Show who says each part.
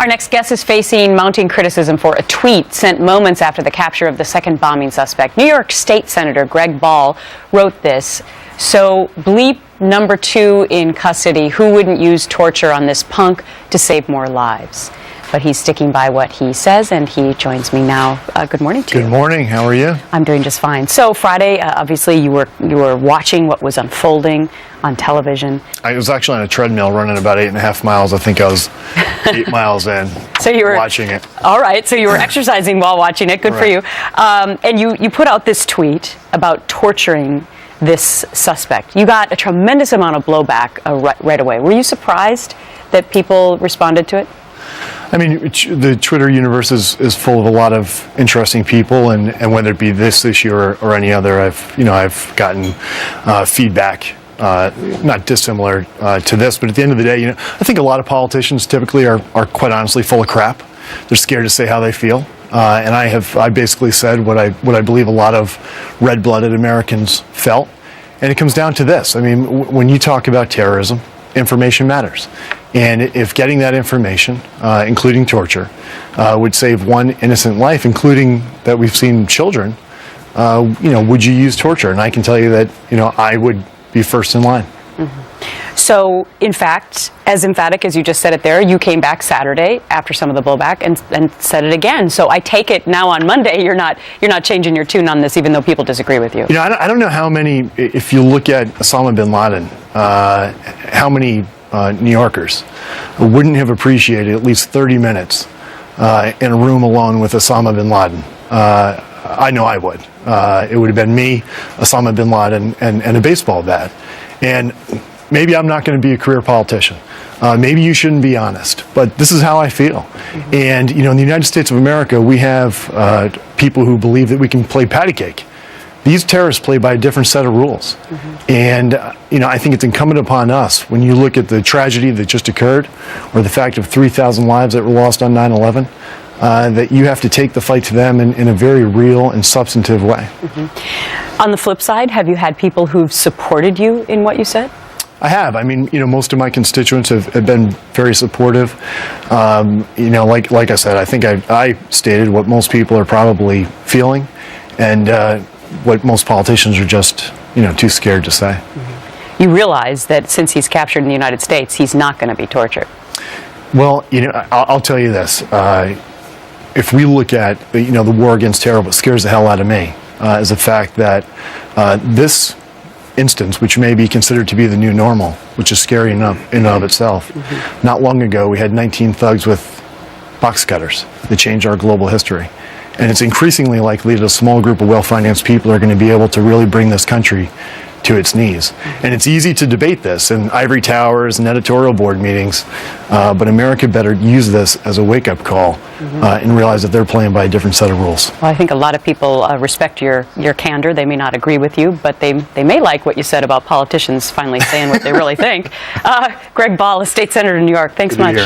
Speaker 1: Our next guest is facing mounting criticism for a tweet sent moments after the capture of the second bombing suspect. New York State Senator Greg Ball wrote this. So, bleep number 2 in custody. Who wouldn't use torture on this punk to save more lives? But he's sticking by what he says, and he joins me now. Good morning to you.
Speaker 2: Good morning. How are you?
Speaker 1: I'm doing just fine. So Friday, obviously, you were watching what was unfolding on television.
Speaker 2: I was actually on a treadmill running about 8.5 miles. I think I was 8 miles in.
Speaker 1: So you were
Speaker 2: watching it.
Speaker 1: All right. So you were exercising while watching it. Good for you. And you put out this tweet about torturing this suspect. You got a tremendous amount of blowback right away. Were you surprised that people responded to it?
Speaker 2: I mean, the Twitter universe is full of a lot of interesting people, and whether it be this issue or any other, I've gotten feedback not dissimilar to this. But at the end of the day, I think a lot of politicians typically are quite honestly full of crap. They're scared to say how they feel, and I basically said what I believe a lot of red-blooded Americans felt, and it comes down to this. I mean, when you talk about terrorism, information matters. And if getting that information, including torture, would save one innocent life, including that we've seen children, would you use torture? And I can tell you that, I would be first in line.
Speaker 1: Mm-hmm. So, in fact, as emphatic as you just said it there, you came back Saturday after some of the blowback and said it again. So I take it now on Monday you're not changing your tune on this, even though people disagree with you.
Speaker 2: I don't know how many, if you look at Osama Bin Laden, how many New Yorkers wouldn't have appreciated at least 30 minutes in a room alone with Osama Bin Laden. I know I would. It would have been me, Osama Bin Laden, and a baseball bat. And maybe I'm not going to be a career politician. Maybe you shouldn't be honest, but this is how I feel. Mm-hmm. And, in the United States of America, we have people who believe that we can play patty cake. These terrorists play by a different set of rules. Mm-hmm. And, I think it's incumbent upon us, when you look at the tragedy that just occurred, or the fact of 3,000 lives that were lost on 9/11, that you have to take the fight to them in a very real and substantive way.
Speaker 1: Mm-hmm. On the flip side, have you had people who've supported you in what you said?
Speaker 2: I have. I mean, most of my constituents have been very supportive. Like I said, I think I stated what most people are probably feeling, and what most politicians are just, too scared to say.
Speaker 1: Mm-hmm. You realize that since he's captured in the United States, he's not going to be tortured.
Speaker 2: Well, I'll tell you this. If we look at, the war against terror, what scares the hell out of me is the fact that this instance, which may be considered to be the new normal, which is scary enough in and of itself. Mm-hmm. Not long ago, we had 19 thugs with box cutters that changed our global history. And it's increasingly likely that a small group of well-financed people are going to be able to really bring this country to its knees. And it's easy to debate this in ivory towers and editorial board meetings, but America better use this as a wake-up call and realize that they're playing by a different set of rules.
Speaker 1: Well, I think a lot of people respect your candor. They may not agree with you, but they may like what you said about politicians finally saying what they really think. Greg Ball, a state senator in New York, thanks much.